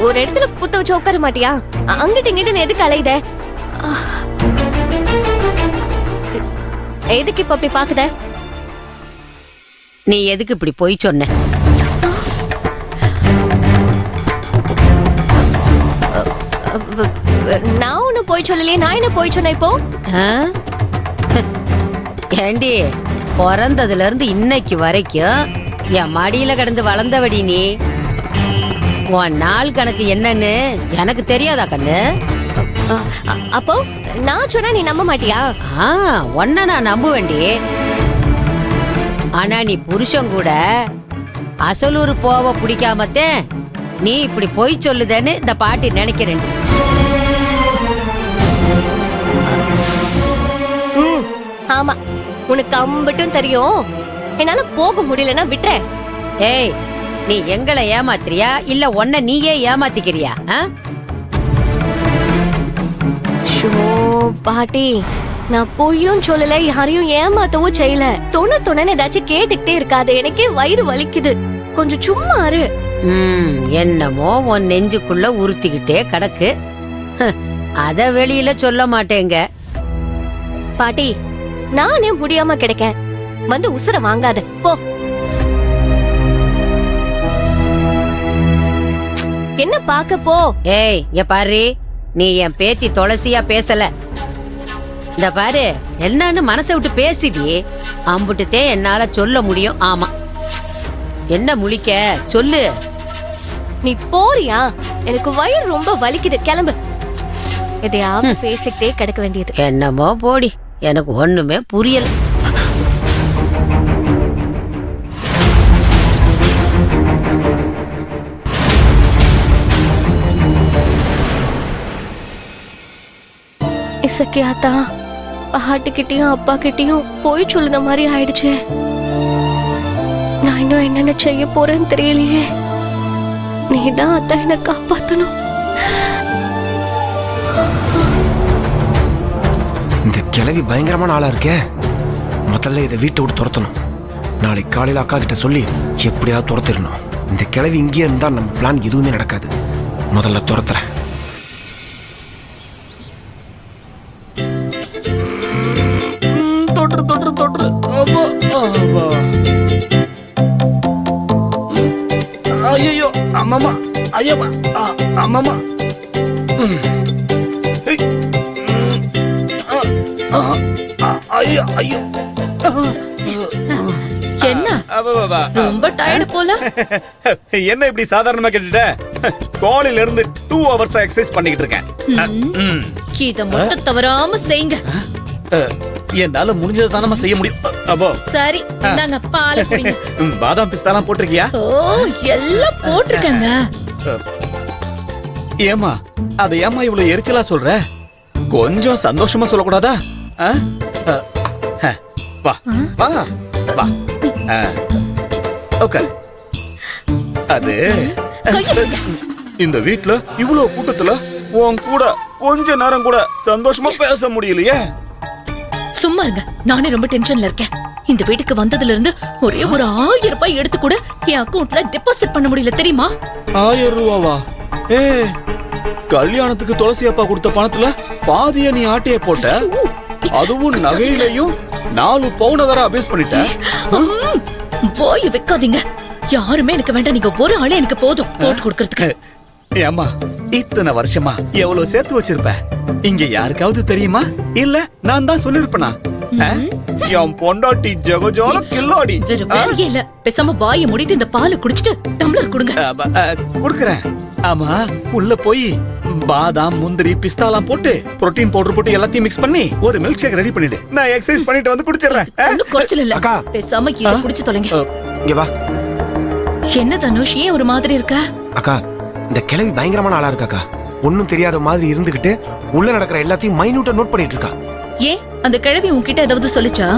ஒரு இடத்துல குத்த வச்சு உட்கார மாட்டியா? அங்கிட்ட இங்கிட்ட எதுக்கு அலையுத? எதுக்கு இப்ப அப்படி பாக்குத? நீ எதுக்கு இப்படி போய் சொன்ன? நான் ஒண்ணு போய் சொல்லலையே. நான் என்ன போய் சொன்ன இப்போ? ஏண்டி, பிறந்ததுல இருந்து இன்னைக்கு வரைக்கும் என் மடியில கிடந்து வளர்ந்தவடி நீ. உன் நாள் கணக்கு என்னன்னு எனக்கு தெரியாதா கண்ணு? அப்போ நான் சொன்னா நீ நம்ப மாட்டியா? உன்ன நான் நம்புவேண்டி. ஆனா நீ புருஷன் கூட அசலூர் போவ பிடிக்காமத்தே நீ இப்படி போய் சொல்லுதேன்னு இந்த பாட்டி நினைக்கிறேன். ஆமா, உனக்கு அம்பட்டும் தெரியும். என்னால போக முடியலன்னா விட்டுறேன். ஏய், நீ எங்களை ஏமாத்துறியா இல்ல உன்ன நீயே ஏமாத்திக்கிறியா? பாட்டி, நான் பொய்யும் சொல்லல, யாரையும் ஏமாத்தவும் செய்யல. தொண்ணு ஏதாச்சும் கேட்டுக்கிட்டே இருக்காது. எனக்கே வயிறு வலிக்குது. கொஞ்சம் சும்மா இரு. என்னமோ உன் நெஞ்சுக்குள்ள உறுத்திக்கிட்டே கிடக்கு. அத வெளியில சொல்ல மாட்டேங்க. பாட்டி, நானே முடியாம கிடைக்கேன். வந்து உசுர வாங்காத போ. என்ன பாக்க போ. ஏய், இங்க பாரு, நீ என் பேத்தி துளசியா பேசல. இந்த பாரு, என்னன்னு மனசை விட்டு பேசிடி. அம்புட்டுத்தே என்னால சொல்ல முடியும். ஆமா, என்ன முழிக்க சொல்லு. நீ போறியா? எனக்கு வயிறு ரொம்ப வலிக்குது. கிளம்பு. எதையாவது பேசிக்கிட்டே கிடக்க வேண்டியது. என்னமோ போடி, எனக்கு ஒண்ணுமே புரியல. இசக்கியாத்தா பாட்டுக்கிட்டயும் அப்பா கிட்டயும் போய் சொல்லுத மாதிரி ஆயிடுச்சு. நான் இன்னும் என்னென்ன செய்ய போறேன்னு தெரியலையே. நீதான் அத்தா என்ன காப்பாத்தணும். இந்த கிழவி பயங்கரமான ஆளா இருக்கே. முதல்ல இதை வீட்டை விட்டு துரத்தணும். நாளைக்கு காலையில அக்கா கிட்ட சொல்லி எப்படியாவது துரத்திடணும். இந்த கிழவி இங்கே இருந்தா நம்ம பிளான் எதுவுமே நடக்காது. முதல்ல துரத்துறேன். தொற்று தொற்று தொற்று. ஐயோ, அம்மாமா, ஐயம்மா, அம்மாமா. ஐயோ ஐயோ. என்ன ரொம்ப டயர்டு போல? என்ன இப்படி சாதாரணமா கேட்டுட்ட? காலையில இருந்து 2 hours எக்ஸசைஸ் பண்ணிக்கிட்டு இருக்கேன். இத மட்டும் தவறாம செய்யுங்க. என்னால முடிஞ்சதை தானமா செய்ய முடியும். அப்போ சரி, இந்தாங்க பால் குடிங்க. பாதாம் பிஸ்தாலாம் போட்டிருக்கியா? ஓ, எல்லாம் போட்டிருக்கேங்க. ஏமா, அத ஏமா இவ்வளவு எரிச்சலா சொல்ற? கொஞ்சம் சந்தோஷமா சொல்லக்கூடாதா? வா வா வா. ஓகே. அது இந்த வீட்ல இவ்வளவு கூட்டத்துல உன் கூட கொஞ்ச நேரம் கூட சந்தோஷமா பேச முடியலையே. சும்மா இருங்க, நானே ரொம்ப டென்ஷன்ல இருக்கேன். இந்த வீட்டுக்கு வந்ததுல இருந்து ஒரே ஒரு 1000 ரூபாய் எடுத்து கூட என் அக்கவுண்ட்ல டெபாசிட் பண்ண முடியல, தெரியுமா? 1000 ரூபாவா? ஏ, கல்யாணத்துக்கு துளசி அப்பா கொடுத்த பணத்துல பாதிய நீ ஆட்டைய போட்ட. அதுவும் நகையிலையும் 4 பவுன வேற அபேஸ் பண்ணிட்ட. போய் வைக்காதீங்க. யாருமே எனக்கு வேண்டாம். நீங்க ஒரு ஆளே எனக்கு போதும் போட்டு கொடுக்கறதுக்கு. ஏமா, இத்தனை வருஷமா எவ்வளவு சேர்த்து வச்சிருப்ப? இங்க யாருக்காவது தெரியுமா? இல்ல நான் தான் சொல்லிருப்பனா? என் பொண்டாட்டி ஜெகஜால கில்லாடி. வேற வேலையே இல்ல. பேசாம வாயை மூடிட்டு இந்த பாலை குடிச்சிட்டு டம்ளர் கொடுங்க. குடுக்குறேன். ஆமா, உள்ள போய் பாதாம், முந்திரி, பிஸ்தாலாம் போட்டு புரோட்டீன் பவுடர் போட்டு எல்லாத்தையும் மிக்ஸ் பண்ணி ஒரு மில்க் ஷேக் ரெடி பண்ணிடு. நான் எக்ஸசைஸ் பண்ணிட்டு வந்து குடிச்சிடுறேன். ஒண்ணும் குறைச்சல் இல்ல. பேசாம இத குடிச்சு தொலைங்க. இங்க வா. என்ன தனுஷ், ஏன் ஒரு மாதிரி இருக்க? அக்கா, இந்த கிழவி பயங்கரமான ஆளா இருக்காக்கா. ஒன்னும் தெரியாத மாதிரி இருந்துகிட்டு உள்ள நடக்கிற எல்லாத்தையும் மைன்யூட்டா நோட் பண்ணிட்டு இருக்கா. ஏன் அந்த கிழவி உன்கிட்ட ஏதாவது சொல்லுச்சா?